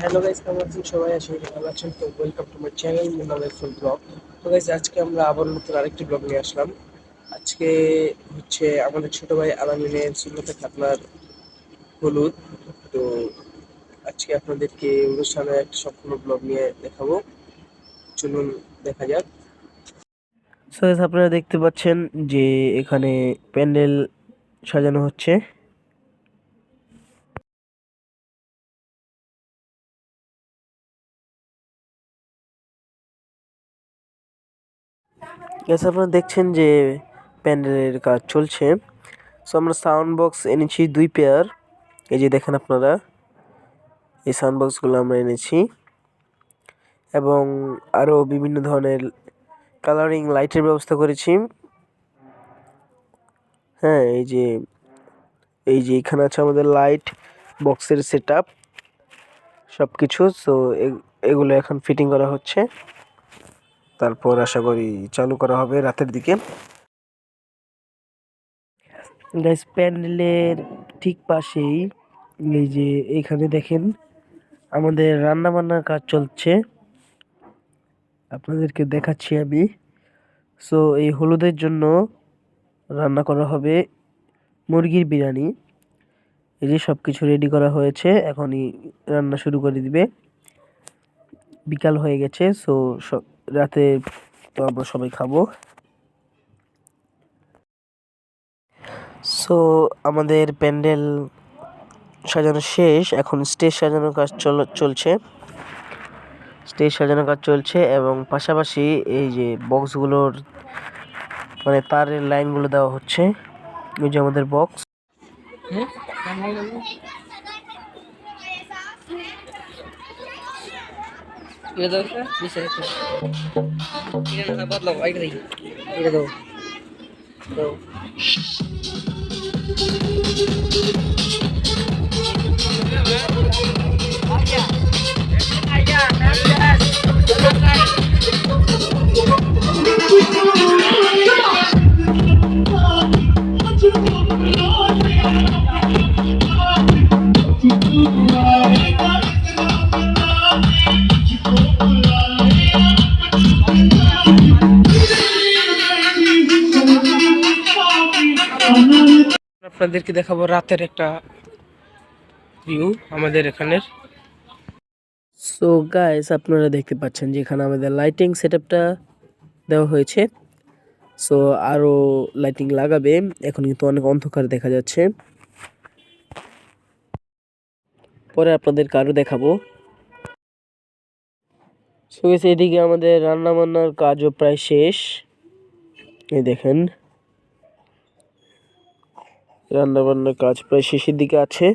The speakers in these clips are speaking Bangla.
হ্যালো গাইস, কেমন আছেন সবাই? আশা করি ভালো আছেন। তো ওয়েলকাম টু মাই চ্যানেল মুন্নামের ফুল ব্লগ। তো গাইস, আজকে আমরা আবার নতুন আরেকটি ব্লগ নিয়ে আসলাম। আজকে হচ্ছে আমাদের ছোট ভাই আলামিনের সুন্নতে খাতনার হলুদ। তো আজকে আপনাদেরকে অনুষ্ঠানের একটা সম্পূর্ণ ব্লগ নিয়ে দেখাবো। চলুন দেখা যাক। সো গাইস, আপনারা দেখতে পাচ্ছেন যে এখানে প্যান্ডেল সাজানো হচ্ছে। গাইস, আপনারা দেখছেন যে প্যান্ডেলের কাজ চলছে। সো আমরা সাউন্ড বক্স এনেছি 2 পেয়ার। এই যে দেখেন আপনারা, এই সাউন্ড বক্সগুলো আমরা এনেছি এবং আরও বিভিন্ন ধরনের কালারিং লাইটের ব্যবস্থা করেছি। হ্যাঁ, এই যে এখানে আছে আমাদের লাইট বক্সের সেটআপ সবকিছু। সো এগুলো এখন ফিটিং করা হচ্ছে, তারপর আশা করি চালু করা হবে রাতের দিকে। গাইস, প্যান্ডেলের ঠিক পাশেই এই যে এখানে দেখেন আমাদের রান্না বান্নার কাজ চলছে, আপনাদেরকে দেখাচ্ছি আমি। সো এই হলুদের জন্য রান্না করা হবে মুরগির বিরিয়ানি। এই যে সবকিছু রেডি করা হয়েছে, এখনই রান্না শুরু করে দিবে। বিকাল হয়ে গেছে, সো রাতে তো আমরা সবাই খাবো। সো আমাদের প্যান্ডেল সাজানো শেষ, এখন স্টেজ সাজানোর কাজ চলছে। স্টেজ সাজানোর কাজ চলছে এবং পাশাপাশি এই যে বক্সগুলোর মানে তারের লাইনগুলো দেওয়া হচ্ছে। এই যে আমাদের বক্স। আপনাদেরকে দেখাবো রাতের একটা ভিউ আমাদের এখানের। সো গাইস, আপনারা দেখতে পাচ্ছেন যে এখানে আমাদের লাইটিং সেটআপটা দেওয়া হয়েছে। সো আরো লাইটিং লাগাবে, এখন কিন্তু অনেক অন্ধকার দেখা যাচ্ছে, পরে আপনাদেরকে আরো দেখাবো। সো গাইস, এদিকে আমাদের রান্না বান্নার কাজও প্রায় শেষ। এই দেখেন রান্না বান্নার কাজ প্রায় শেষের দিকে আছে।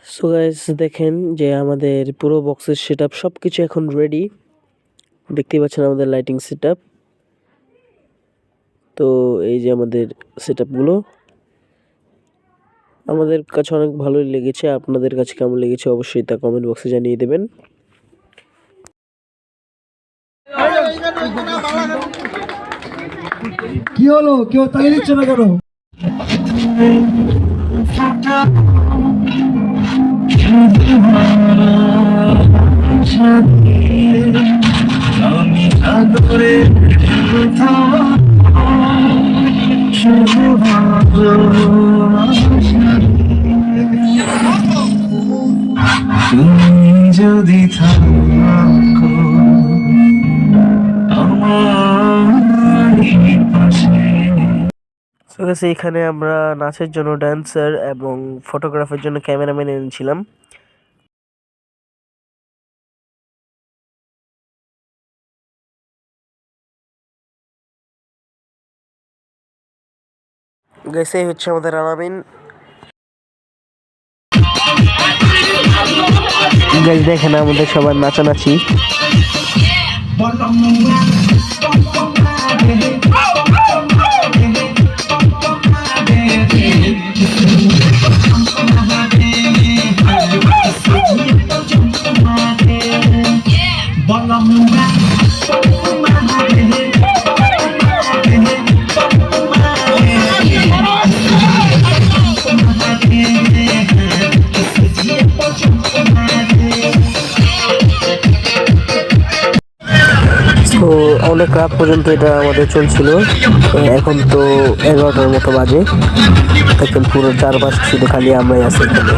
সো গাইস, দেখেন যে আমাদের পুরো বক্সের সেটআপ সবকিছু এখন রেডি। দেখতেই পাচ্ছেন আমাদের লাইটিং সেটআপ। তো এই যে আমাদের সেটআপগুলো আমাদের কাছে অনেক ভালোই লেগেছে। আপনাদের কাছে কেমন লেগেছে অবশ্যই তা কমেন্ট বক্সে জানিয়ে দেবেন। কি হলো, কেউ তাই দিচ্ছে না কেন? আমি সাগরে তুমি যদি থাকো আমার পাশে। সো গাইস, এখানে আমরা নাচের জন্য ড্যান্সার এবং ফটোগ্রাফের জন্য ক্যামেরাম্যান এনেছিলাম। গাইস, এই হচ্ছে আমাদের আলামিন। গাইস দেখেন আমাদের সবার নাচানাচি। তো অনেক রাত পর্যন্ত এটা আমাদের চলছিল। এখন তো 11টার মতো বাজে। দেখেন পুরো চারপাশ শুধু খালি আমরাই আছি এখানে।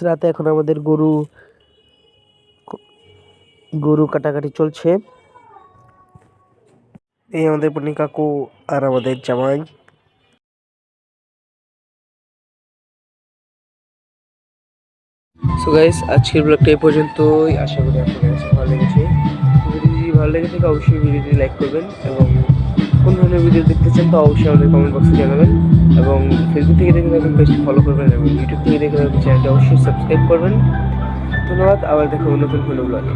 রাতে এখন আমাদের গরু কাটাকাটি চলছে। এই আমাদের পূর্ণি কাকু আর আমাদের জামাই। সো গাইস আজকের ব্লগটা এই পর্যন্তই। আশা করি আপনাদের কাছে ভালো লেগেছে। যদি ভালো লেগে থাকে অবশ্যই ভিডিওটি লাইক করবেন এবং কোন ধরনের ভিডিও দেখতে চান তো অবশ্যই আমাদের কমেন্ট বক্সে জানাবেন এবং ফেসবুক থেকে দেখে থাকবেন পেজটি ফলো করবেন এবং ইউটিউব থেকে দেখে থাকবেন চ্যানেলটি অবশ্যই সাবস্ক্রাইব করবেন। ধন্যবাদ। আবার দেখা হবে নতুন কোনো ব্লগে।